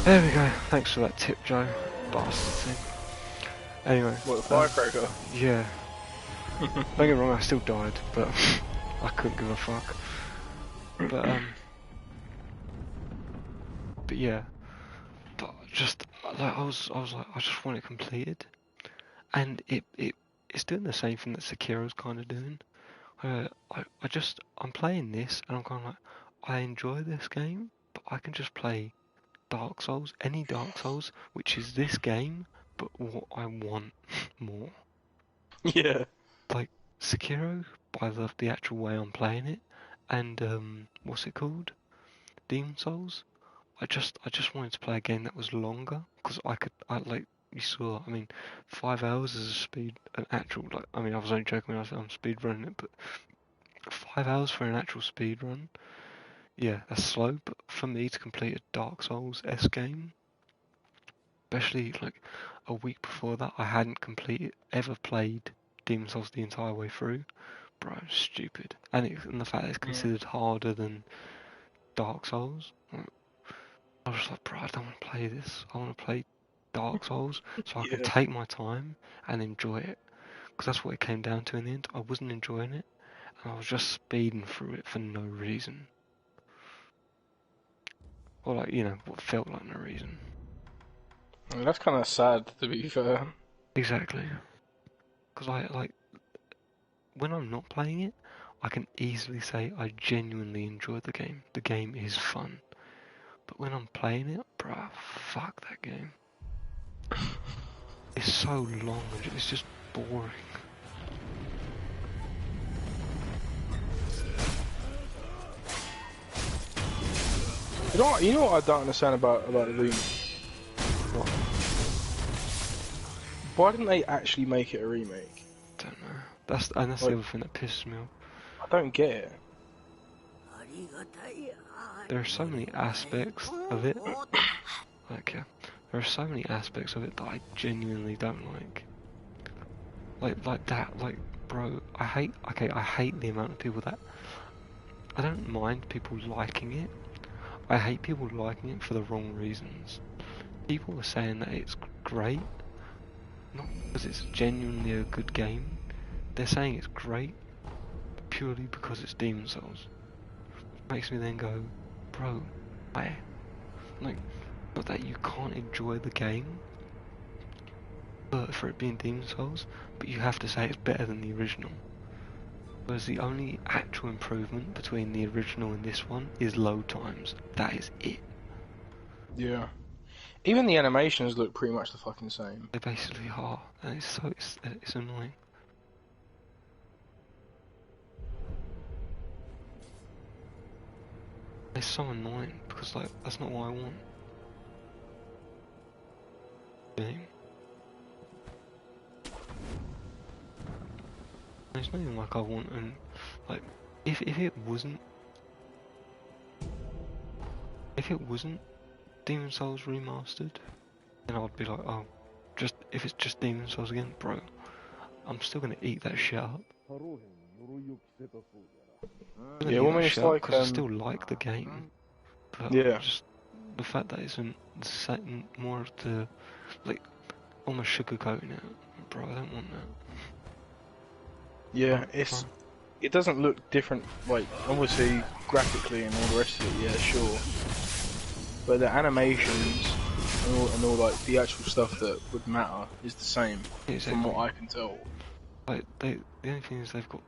Speaker 2: There we go. Thanks for that tip, Joe. Bastard thing. Anyway.
Speaker 1: What, the firecracker?
Speaker 2: Yeah. Don't get me wrong, I still died, but I couldn't give a fuck. But yeah. But just like I was like, I just want it completed, and it's doing the same thing that Sekiro's kind of doing. I'm playing this, and I'm kind of like, I enjoy this game, but I can just play Dark Souls, any Dark Souls, which is this game, but what I want more.
Speaker 1: Yeah.
Speaker 2: Like Sekiro, I love the actual way I'm playing it, and what's it called? Demon Souls. I just wanted to play a game that was longer, because I like you saw. I mean, 5 hours is a speed, an actual like. I mean, I was only joking when I said I'm speed running it, but 5 hours for an actual speed run. Yeah, that's slow, but for me to complete a Dark Souls S game, especially like a week before that, I hadn't ever played Demon Souls the entire way through. Bro, stupid. And the fact that it's considered harder than Dark Souls. I was like, bro, I don't want to play this. I want to play Dark Souls so I can take my time and enjoy it. Because that's what it came down to in the end. I wasn't enjoying it, and I was just speeding through it for no reason. Or like, what felt like no reason.
Speaker 1: I mean, that's kind of sad, to be fair.
Speaker 2: Exactly. Because when I'm not playing it, I can easily say I genuinely enjoy the game. The game is fun. But when I'm playing it, bruh, fuck that game. It's so long and it's just boring.
Speaker 1: You know what I don't understand about the remake?
Speaker 2: What?
Speaker 1: Why didn't they actually make it a remake?
Speaker 2: Don't know. That's the other thing that pisses me off.
Speaker 1: I don't get it.
Speaker 2: There are so many aspects of it. There are so many aspects of it that I genuinely don't like. Like that, bro, I hate the amount of people that... I don't mind people liking it. I hate people liking it for the wrong reasons. People are saying that it's great, not because it's genuinely a good game. They're saying it's great purely because it's Demon Souls. Makes me then go, bro, why? Like, not that you can't enjoy the game for it being Demon Souls, but you have to say it's better than the original. Whereas the only actual improvement between the original and this one is load times. That is it.
Speaker 1: Yeah. Even the animations look pretty much the fucking same.
Speaker 2: They basically are, and it's annoying. It's so annoying because that's not what I want. Game. It's not even like I want, and if it wasn't Demon Souls remastered, then I'd be like, oh, if it's just Demon Souls again, bro, I'm still gonna eat that shit up.
Speaker 1: Yeah, well, I mean, it's like
Speaker 2: because I still like the game, but just the fact that it's more of the almost sugarcoating it, bro. I don't want that.
Speaker 1: Yeah, it doesn't look different, like, obviously, graphically and all the rest of it, yeah, sure. But the animations and all like, the actual stuff that would matter is the same, from what I can tell.
Speaker 2: Like, the only thing is they've got,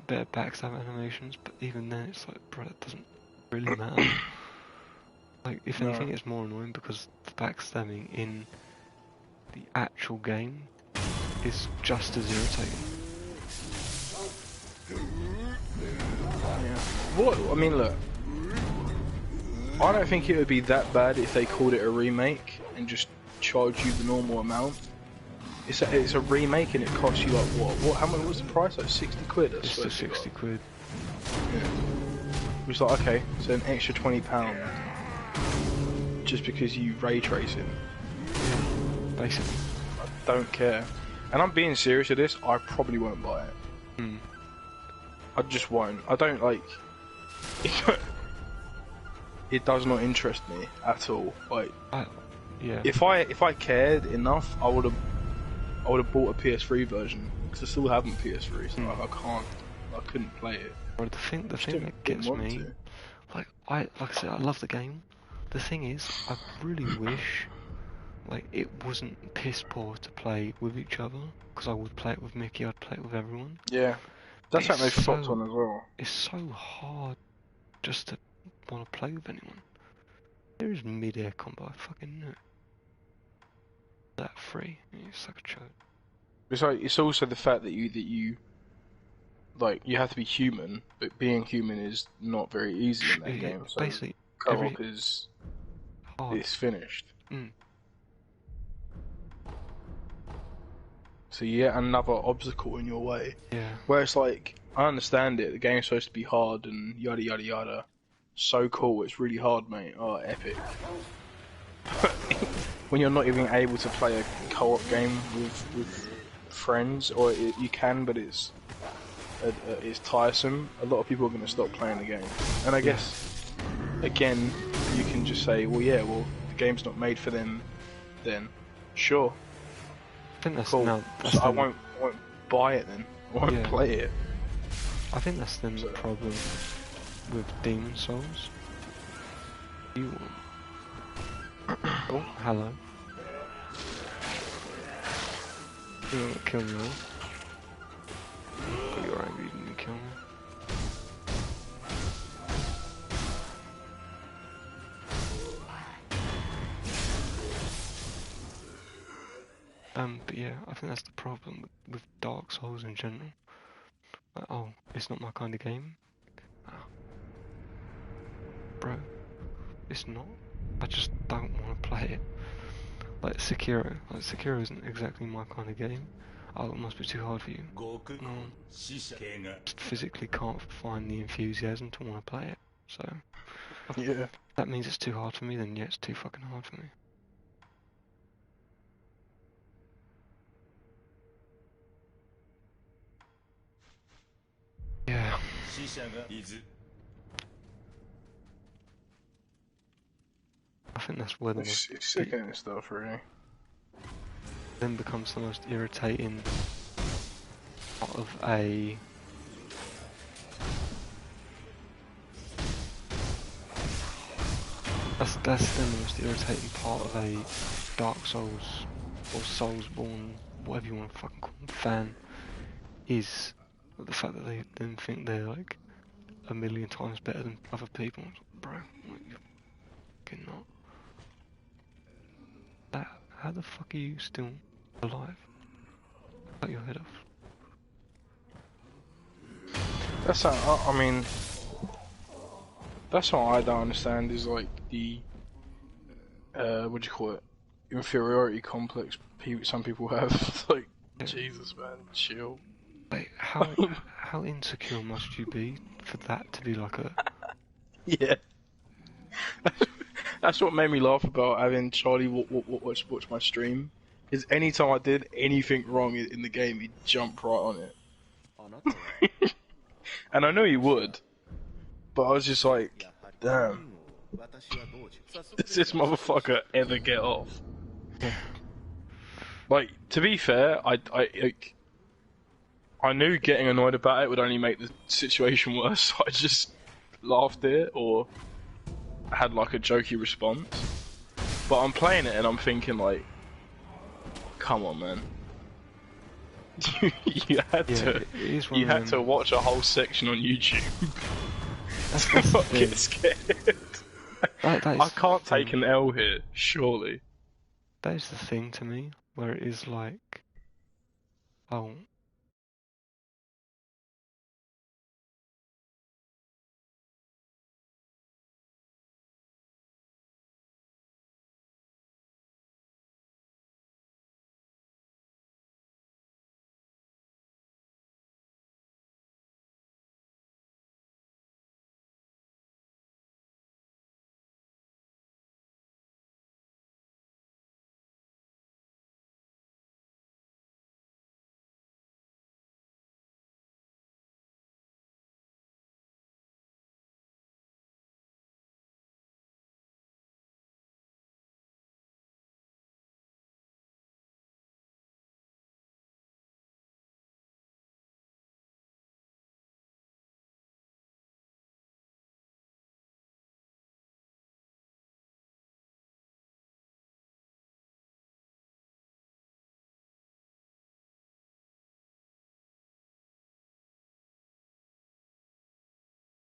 Speaker 2: better backstab animations, but even then it's like, bro, it doesn't really matter. If anything, it's more annoying because the backstabbing in the actual game is just as irritating.
Speaker 1: Yeah. What? I mean, look. I don't think it would be that bad if they called it a remake and just charged you the normal amount. It's a remake and it costs you like what? How much was the price? Like 60 quid?
Speaker 2: It's still 60 quid.
Speaker 1: Yeah. It was like, okay, so an extra £20 just because you ray trace it.
Speaker 2: Basically.
Speaker 1: I don't care. And I'm being serious with this, I probably won't buy it. I just won't. I don't like... It does not interest me at all. Like,
Speaker 2: yeah.
Speaker 1: If I cared enough, I would have bought a PS3 version, because I still haven't PS3, so I couldn't play it.
Speaker 2: Well, the thing that gets me, like I said, I love the game. The thing is, I really wish, like, it wasn't piss poor to play with each other, because I would play it with Mickey, I'd play it with everyone.
Speaker 1: Yeah, that's something they flopped on as well.
Speaker 2: It's so hard just to want to play with anyone. There is mid-air combo, I fucking knew. That free, it's like a joke.
Speaker 1: It's also the fact that you like, you have to be human, but being human is not very easy in that game. So
Speaker 2: basically,
Speaker 1: co-op is
Speaker 2: hard.
Speaker 1: It's finished.
Speaker 2: Mm.
Speaker 1: So yet another obstacle in your way.
Speaker 2: Yeah.
Speaker 1: Where it's like, I understand it, the game's supposed to be hard and yada yada yada. So cool, it's really hard, mate. Oh, epic. When you're not even able to play a co-op game with friends, or you can, but it's tiresome, a lot of people are going to stop playing the game. And I guess, again, you can just say, well, yeah, well, the game's not made for them, then sure.
Speaker 2: I think that's
Speaker 1: cool. So I won't buy it then. I won't play it.
Speaker 2: I think that's the problem with Demon Souls. You oh, hello. You don't kill me all. But you're angry, you didn't kill me. But yeah, I think that's the problem with Dark Souls in general. Like, oh, it's not my kind of game. Oh. Bro, it's not. I just don't want to play it. Like Sekiro. Like, Sekiro isn't exactly my kind of game. Oh, it must be too hard for you. Just physically can't find the enthusiasm to want to play it. So,
Speaker 1: yeah.
Speaker 2: That means it's too hard for me, then yeah, it's too fucking hard for me. Yeah. I think that's where the most...
Speaker 1: It's sickening stuff, really.
Speaker 2: Then becomes the most irritating part of a... That's then the most irritating part of a Dark Souls or Soulsborne, whatever you want to fucking call them, fan, is the fact that they then think they're like a million times better than other people. Bro, you're fucking not. How the fuck are you still alive? Cut your head off.
Speaker 1: That's I mean, that's what I don't understand, is like the what do you call it, inferiority complex some people have. Like, Jesus, man, chill.
Speaker 2: Like, how insecure must you be for that to be like a...
Speaker 1: Yeah. That's what made me laugh about having Charlie watch my stream. Is anytime I did anything wrong in the game, he'd jump right on it. And I know he would, but I was just like, damn. Does this motherfucker ever get off? Like, to be fair, I knew getting annoyed about it would only make the situation worse, so I just laughed at it, or had like a jokey response. But I'm playing it and I'm thinking like, come on, man. you had to watch a whole section on YouTube to not get scared. I can't take an L here, surely.
Speaker 2: That is the thing to me, where it is like, oh,